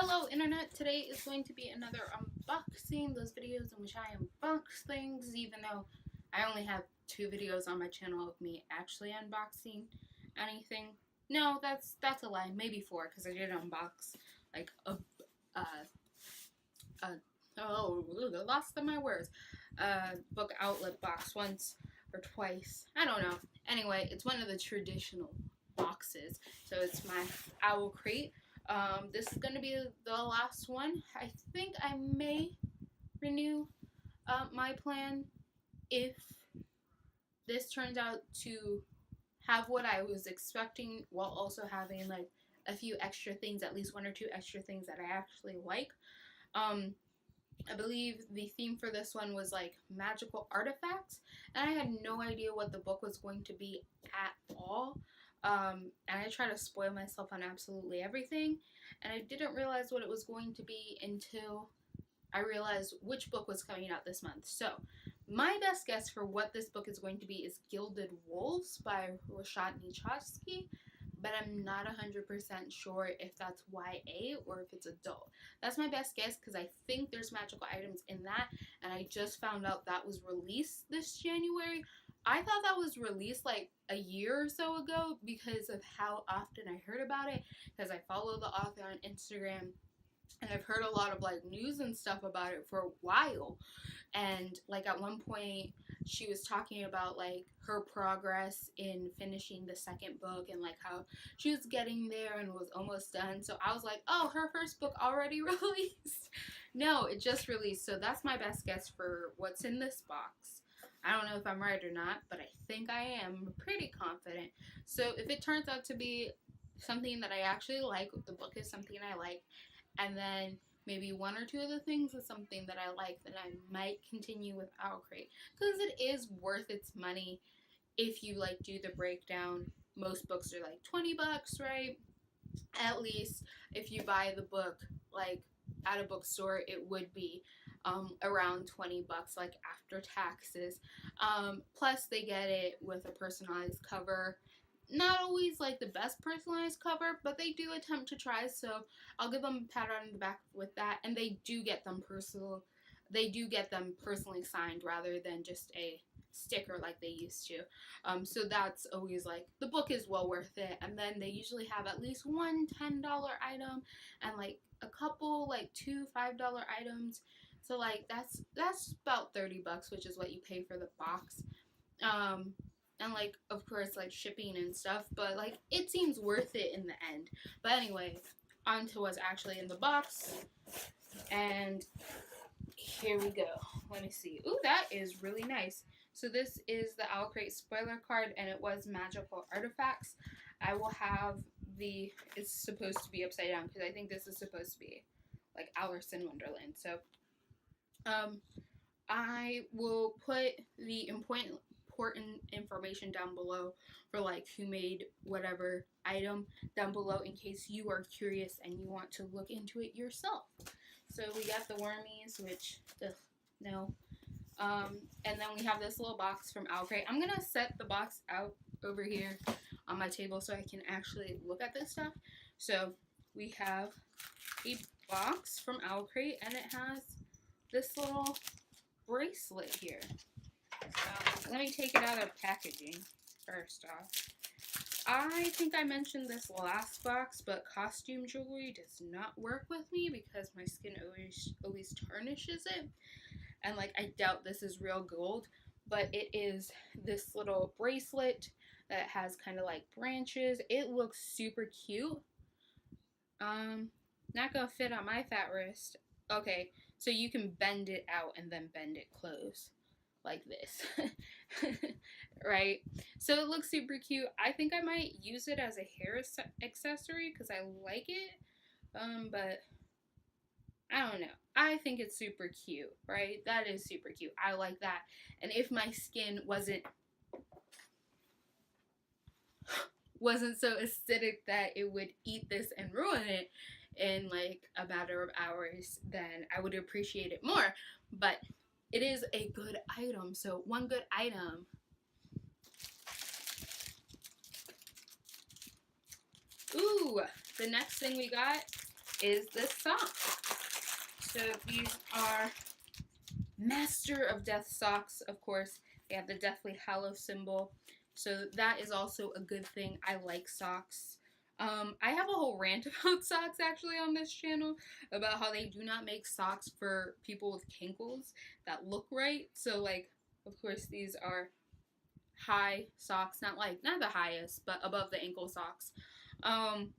Hello Internet, today is going to be another unboxing, those videos in which I unbox things, even though I only have 2 videos on my channel of me actually unboxing anything. No, that's a lie, maybe 4, because I did unbox like lost my words, book outlet box once or twice, I don't know. Anyway, it's one of the traditional boxes, so it's my Owlcrate. This is going to be the last one. I think I may renew my plan if this turns out to have what I was expecting, while also having like a few extra things, at least 1 or 2 extra things that I actually like. I believe the theme for this one was like magical artifacts, and I had no idea what the book was going to be at all. And I try to spoil myself on absolutely everything, and I didn't realize what it was going to be until I realized which book was coming out this month. So my best guess for what this book is going to be is Gilded Wolves by Rashad Nichosky, but I'm not 100% sure if that's YA or if it's adult. That's my best guess because I think there's magical items in that, and I just found out that was released this January. I thought that was released like a year or so ago because of how often I heard about it, because I follow the author on Instagram and I've heard a lot of like news and stuff about it for a while. And like at one point she was talking about like her progress in finishing the 2nd book and like how she was getting there and was almost done. So I was like, oh, her first book already released? No, it just released. So that's my best guess for what's in this box. I don't know if I'm right or not, but I think I am pretty confident. So if it turns out to be something that I actually like, the book is something I like, and then maybe 1 or 2 of the things is something that I like, then I might continue with Owlcrate, because it is worth its money if you like do the breakdown. Most books are like 20 bucks, right? At least if you buy the book like at a bookstore, it would be around 20 bucks, like after taxes. Plus they get it with a personalized cover. Not always like the best personalized cover, but they do attempt to try, so I'll give them a pat on the back with that. And they do get them personally signed rather than just a sticker like they used to. So that's always like, the book is well worth it. And then they usually have at least one $10 item and like a couple like 2 $5 items. So like that's about 30 bucks, which is what you pay for the box. And like, of course, like shipping and stuff, but like it seems worth it in the end. But anyway, on to what's actually in the box. And here we go. Let me see. Ooh, that is really nice. So this is the Owlcrate spoiler card, and it was magical artifacts. I will have it's supposed to be upside down because I think this is supposed to be like Alice in Wonderland. So I will put the important information down below for like who made whatever item down below, in case you are curious and you want to look into it yourself. So we got the wormies, which no, and then we have this little box from Owlcrate. I'm gonna set the box out over here on my table so I can actually look at this stuff. So we have a box from Owlcrate, and it has this little bracelet here. So let me take it out of the packaging first off. I think I mentioned this last box, but costume jewelry does not work with me because my skin always tarnishes it. And like, I doubt this is real gold, but it is this little bracelet that has kind of like branches. It looks super cute. Not gonna fit on my fat wrist. Okay, so you can bend it out and then bend it close like this. Right? So it looks super cute. I think I might use it as a hair accessory because I like it, but I don't know. I think it's super cute, right? That is super cute. I like that. And if my skin wasn't so acidic that it would eat this and ruin it in like a matter of hours, then I would appreciate it more. But it is a good item. So one good item. Ooh, the next thing we got is this sock. So these are Master of Death socks, of course. They have the Deathly Hallow symbol. So that is also a good thing. I like socks. I have a whole rant about socks actually on this channel about how they do not make socks for people with kinkles that look right. So like, of course, these are high socks, not the highest, but above the ankle socks.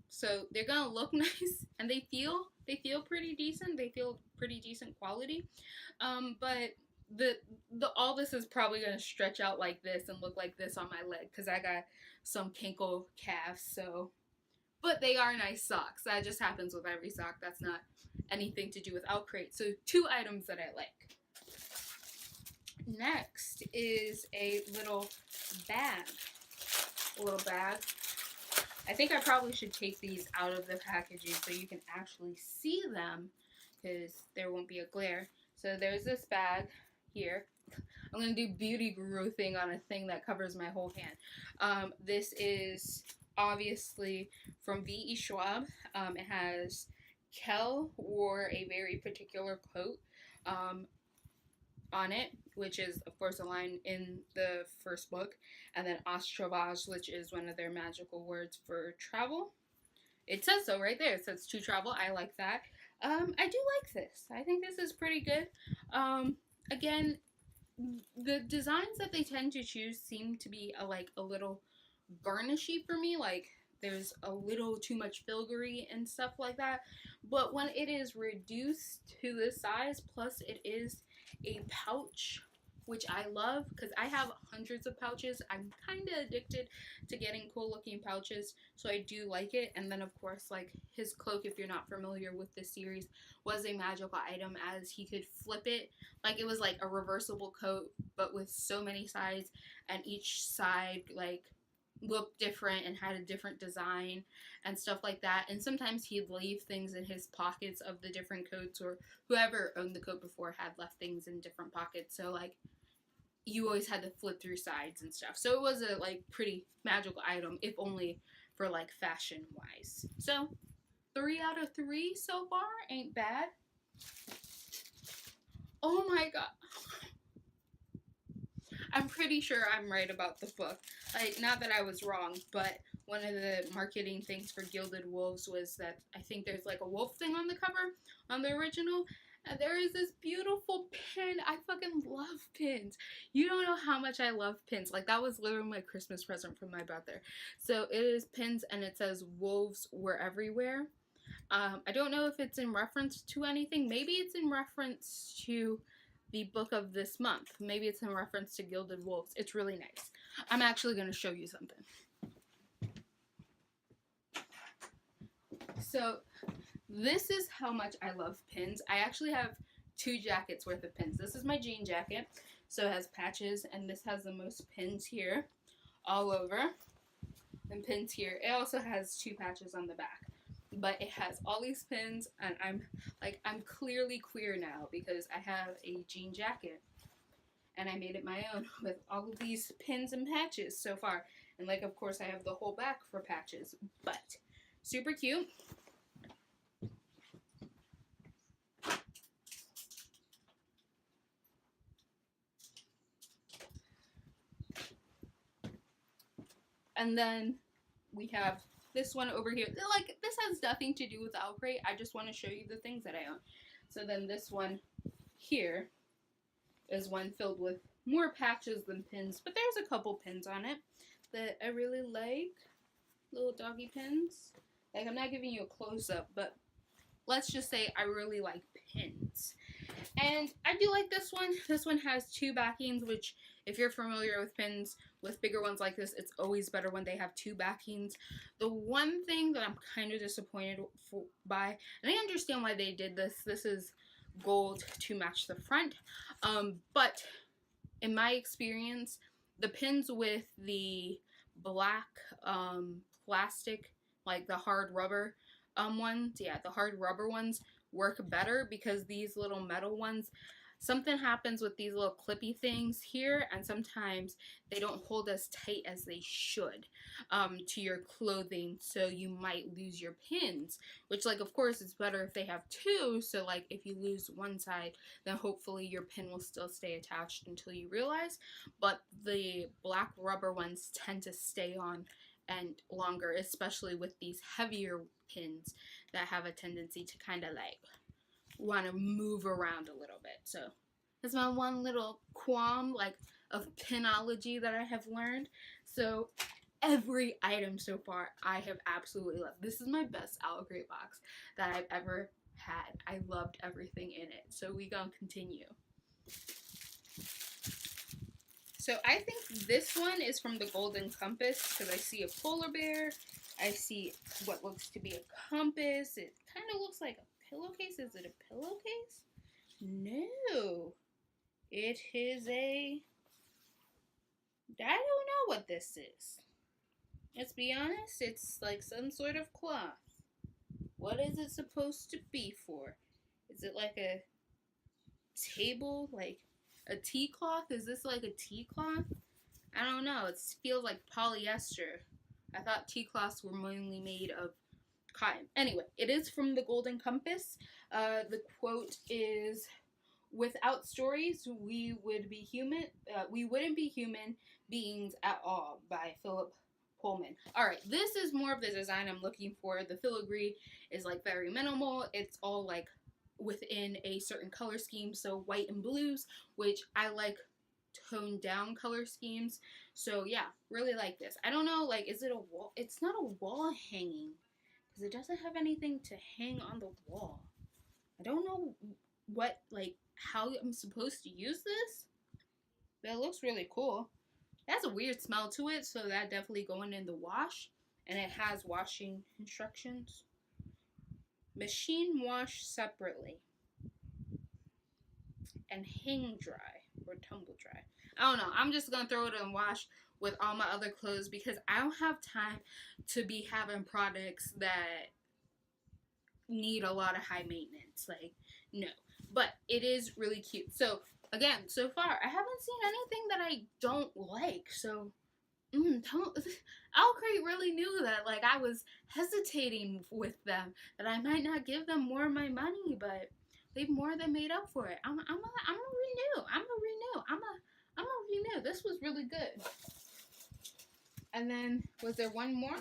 So they're gonna look nice, and they feel pretty decent. They feel pretty decent quality. But the all this is probably gonna stretch out like this and look like this on my leg because I got some kinkle calves. So, but they are nice socks. That just happens with every sock. That's not anything to do with Owlcrate. So 2 items that I like. Next is a little bag. I think I probably should take these out of the packaging so you can actually see them because there won't be a glare. So there's this bag here. I'm going to do beauty guru thing on a thing that covers my whole hand. This is obviously from V.E. Schwab. It has Kel wore a very particular coat on it, which is of course a line in the first book, and then Ostrovage, which is one of their magical words for travel. It says so right there. It says to travel. I like that. I do like this. I think this is pretty good. Again, the designs that they tend to choose seem to be a little garnishy for me. Like there's a little too much filigree and stuff like that. But when it is reduced to this size, plus it is a pouch, which I love because I have hundreds of pouches. I'm kind of addicted to getting cool looking pouches, so I do like it. And then of course, like his cloak, if you're not familiar with this series, was a magical item as he could flip it. Like it was like a reversible coat, but with so many sides, and each side like looked different and had a different design and stuff like that. And sometimes he'd leave things in his pockets of the different coats, or whoever owned the coat before had left things in different pockets. So like you always had to flip through sides and stuff. So it was a like pretty magical item, if only for like fashion wise. So 3 out of 3 so far, ain't bad. Oh my god. I'm pretty sure I'm right about the book. Like, not that I was wrong, but one of the marketing things for Gilded Wolves was that I think there's like a wolf thing on the cover, on the original, and there is this beautiful pin. I fucking love pins. You don't know how much I love pins. Like, that was literally my Christmas present from my brother. So it is pins, and it says wolves were everywhere. I don't know if it's in reference to anything. Maybe it's in reference to the book of this month. Maybe it's in reference to Gilded Wolves. It's really nice. I'm actually going to show you something. So this is how much I love pins. I actually have 2 jackets worth of pins. This is my jean jacket, so it has patches, and this has the most pins here all over, and pins here. It also has 2 patches on the back, but it has all these pins, and I'm clearly queer now because I have a jean jacket, and I made it my own with all of these pins and patches so far. And like, of course, I have the whole back for patches, but super cute. And then we have this one over here. Like, this has nothing to do with Owlcrate. I just want to show you the things that I own. So then this one here is one filled with more patches than pins, but there's a couple pins on it that I really like. Little doggy pins. Like, I'm not giving you a close-up, but let's just say I really like pins. And I do like this one. This one has 2 backings, which, if you're familiar with pins, with bigger ones like this, it's always better when they have 2 backings. The one thing that I'm kind of disappointed by, and I understand why they did this, this is gold to match the front, but in my experience, the pins with the black plastic, like the hard rubber ones, yeah, the hard rubber ones work better because these little metal ones, something happens with these little clippy things here, and sometimes they don't hold as tight as they should to your clothing, so you might lose your pins, which, like, of course it's better if they have two, so like if you lose one side, then hopefully your pin will still stay attached until you realize. But the black rubber ones tend to stay on and longer, especially with these heavier pins that have a tendency to kind of like want to move around a little bit. So that's my one little qualm, like, of pinology that I have learned. So every item so far I have absolutely loved. This is my best Owlcrate box that I've ever had. I loved everything in it. So we gonna continue. So I think this one is from the Golden Compass, because I see a polar bear. I see what looks to be a compass. It kind of looks like a pillowcase. Is it a pillowcase? No. It is a... I don't know what this is. Let's be honest. It's like some sort of cloth. What is it supposed to be for? Is it like a table? Like a tea cloth? Is this like a tea cloth? I don't know. It feels like polyester. I thought tea cloths were mainly made of cotton. Anyway, it is from the Golden Compass. The quote is, "Without stories, we wouldn't be human beings at all," by Philip Pullman. Alright, this is more of the design I'm looking for. The filigree is like very minimal. It's all like within a certain color scheme, so white and blues, which I like toned down color schemes. So yeah, really like this. I don't know, like, is it a wall? It's not a wall hanging, because it doesn't have anything to hang on the wall. I don't know what, like, how I'm supposed to use this, but it looks really cool. It has a weird smell to it, so that definitely going in the wash, and it has washing instructions. Machine wash separately and hang dry or tumble dry. I don't know. I'm just gonna throw it in wash with all my other clothes, because I don't have time to be having products that need a lot of high maintenance. Like, no. But it is really cute. So again, so far I haven't seen anything that I don't like. So Owlcrate really knew that, like, I was hesitating with them, that I might not give them more of my money, but they've more than made up for it. I'm a renew. This was really good. And then, was there one more?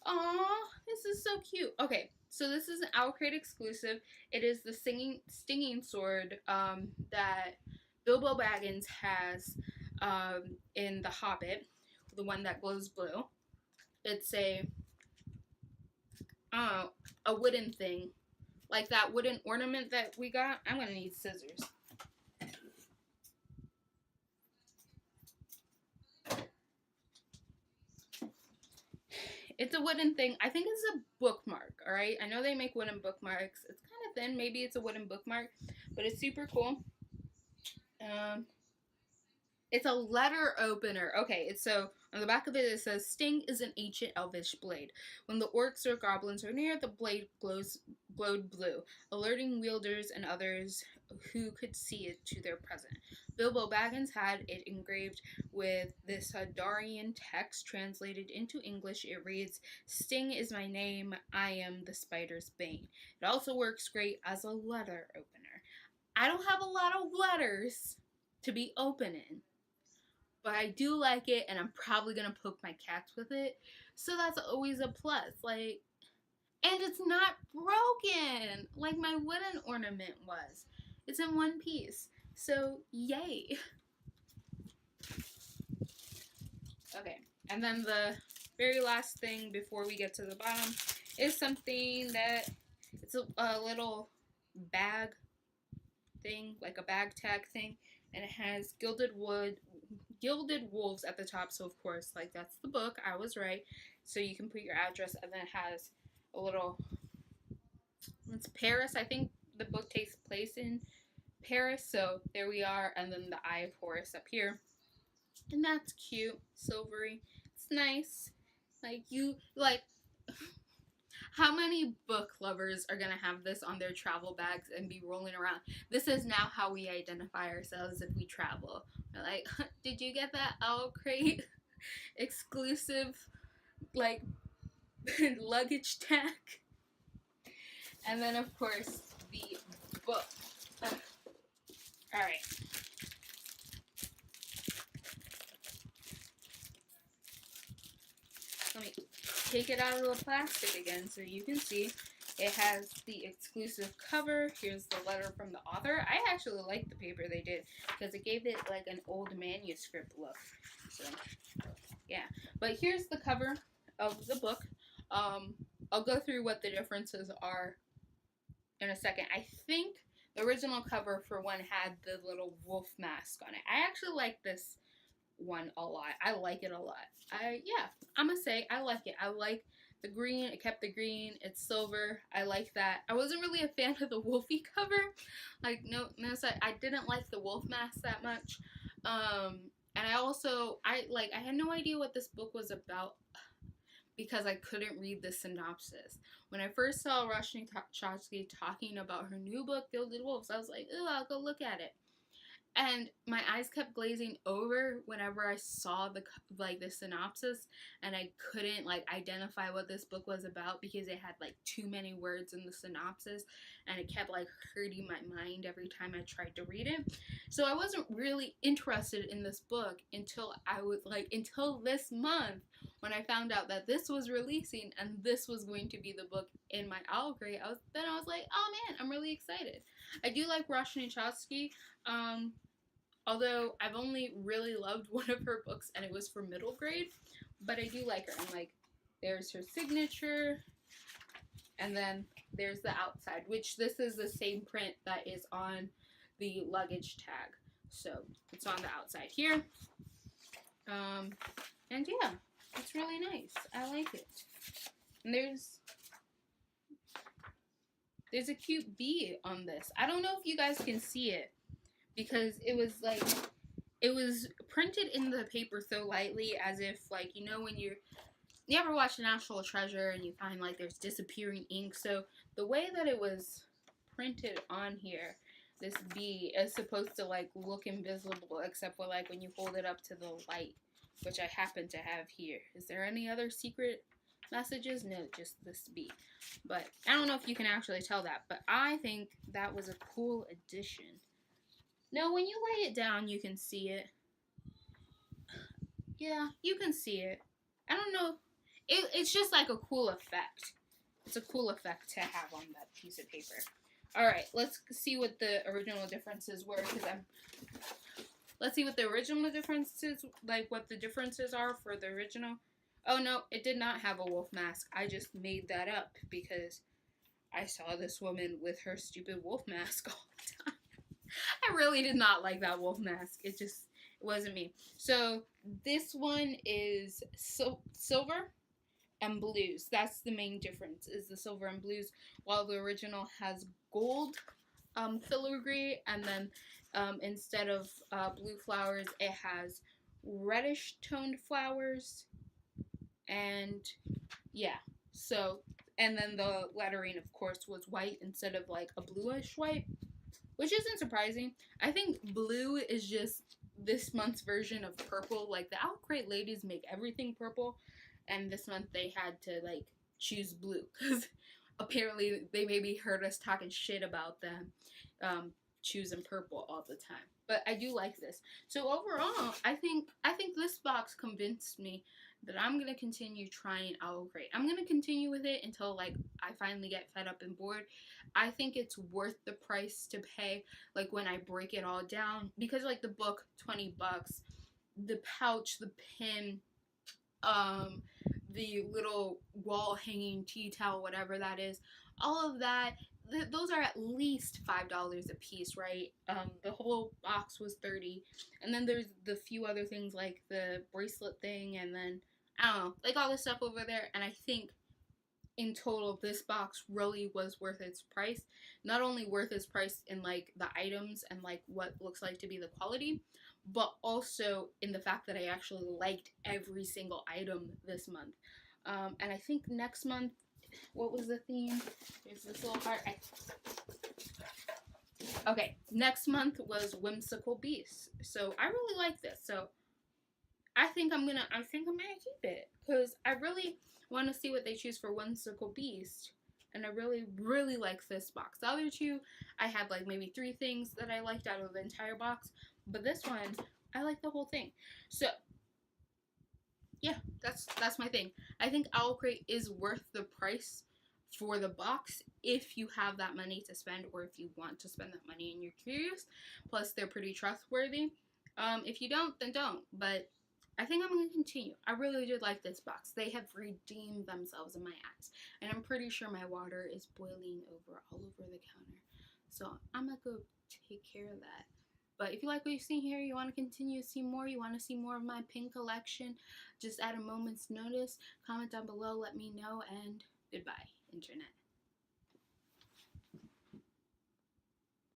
Aw, this is so cute. Okay, so this is an Owlcrate exclusive. It is the stinging sword that Bilbo Baggins has in The Hobbit, the one that glows blue. It's a wooden thing, like that wooden ornament that we got. I'm gonna need scissors. It's a wooden thing. I think it's a bookmark, alright? I know they make wooden bookmarks. It's kind of thin. Maybe it's a wooden bookmark, but it's super cool. It's a letter opener. Okay, so on the back of it says, "Sting is an ancient elvish blade. When the orcs or goblins are near, the blade glowed blue, alerting wielders and others who could see it to their present. Bilbo Baggins had it engraved with this Darian text. Translated into English, it reads, 'Sting is my name, I am the spider's bane.' It also works great as a letter opener." I don't have a lot of letters to be opening, but I do like it, and I'm probably gonna poke my cats with it, so that's always a plus. Like, and it's not broken like my wooden ornament was. It's in one piece, so yay. Okay, and then the very last thing before we get to the bottom is something that, it's a little bag thing, like a bag tag thing, and it has gilded wolves at the top. So of course, like, that's the book. I was right. So you can put your address, and then it has a little, it's Paris. I think the book takes place in Paris. So there we are. And then the Eye of Horus up here. And that's cute. Silvery. It's nice. Like, How many book lovers are gonna have this on their travel bags and be rolling around? This is now how we identify ourselves if we travel. We're like, did you get that Owlcrate exclusive like luggage tag? And then of course the book. All right. Let me take it out of the plastic again so you can see. It has the exclusive cover. Here's the letter from the author. I actually like the paper they did because it gave it like an old manuscript look. So, yeah. But here's the cover of the book. I'll go through what the differences are in a second. I think the original cover for one had the little wolf mask on it. I actually like this one a lot. I like it a lot. I'm gonna say I like it. I like the green. It kept the green. It's silver. I like that. I wasn't really a fan of the wolfy cover. Like I didn't like the wolf mask that much. And I had no idea what this book was about because I couldn't read the synopsis. When I first saw Roshni Chachki talking about her new book, Gilded Wolves, I was like, "Ooh, I'll go look at it." And my eyes kept glazing over whenever I saw the synopsis, and I couldn't identify what this book was about because it had too many words in the synopsis, and it kept hurting my mind every time I tried to read it. So I wasn't really interested in this book until until this month when I found out that this was releasing and this was going to be the book in my Owlcrate. I was like, oh man, I'm really excited. I do like Roshni Chachki. Although I've only really loved one of her books and it was for middle grade, but I do like her. And there's her signature, and then there's the outside, which this is the same print that is on the luggage tag. So it's on the outside here. And yeah, it's really nice. I like it. And there's a cute bee on this. I don't know if you guys can see it, because it was printed in the paper so lightly, as if when you ever watch National Treasure and you find there's disappearing ink. So the way that it was printed on here, this bee is supposed to look invisible, except for when you hold it up to the light, which I happen to have here. Is there any other secret messages? No, just this bee. But I don't know if you can actually tell that, but I think that was a cool addition. No, when you lay it down, you can see it. Yeah, you can see it. I don't know. It's just a cool effect. It's a cool effect to have on that piece of paper. Alright, let's see what the original differences were, let's see what the original differences, what the differences are for the original. Oh no, it did not have a wolf mask. I just made that up because I saw this woman with her stupid wolf mask all the time. I really did not like that wolf mask. It wasn't me. So this one is silver and blues. That's the main difference, is the silver and blues, while the original has gold filigree, and then instead of blue flowers, it has reddish toned flowers. And yeah, so, and then the lettering, of course, was white instead of a bluish white, which isn't surprising. I think blue is just this month's version of purple. The Owlcrate ladies make everything purple, and this month they had to choose blue because apparently they maybe heard us talking shit about them choosing purple all the time. But I do like this. So overall, I think this box convinced me that I'm going to continue trying Owlcrate. I'm going to continue with it until I finally get fed up and bored. I think it's worth the price to pay when I break it all down, because the book, $20, the pouch, the pin, the little wall hanging tea towel, whatever that is, all of that, those are at least $5 a piece, right? The whole box was $30, and then there's the few other things like the bracelet thing, and then I don't know, all this stuff over there. And I think in total, this box really was worth its price. Not only worth its price in the items and what looks to be the quality, but also in the fact that I actually liked every single item this month. And I think next month, what was the theme? There's this little heart. Okay, next month was Whimsical Beast. So I really like this. So I think I'm gonna keep it because I really want to see what they choose for Whimsical Beast. And I really like this box. The other two, I had like maybe 3 things that I liked out of the entire box. But this one, I like the whole thing. So yeah, that's my thing. I think Owlcrate is worth the price for the box if you have that money to spend, or if you want to spend that money and you're curious. Plus, they're pretty trustworthy. If you don't, then don't. But I think I'm going to continue. I really did like this box. They have redeemed themselves in my eyes. And I'm pretty sure my water is boiling over all over the counter. So I'm going to go take care of that. But if you like what you've seen here, you want to continue to see more, you want to see more of my pin collection, just at a moment's notice, comment down below, let me know, and goodbye, Internet.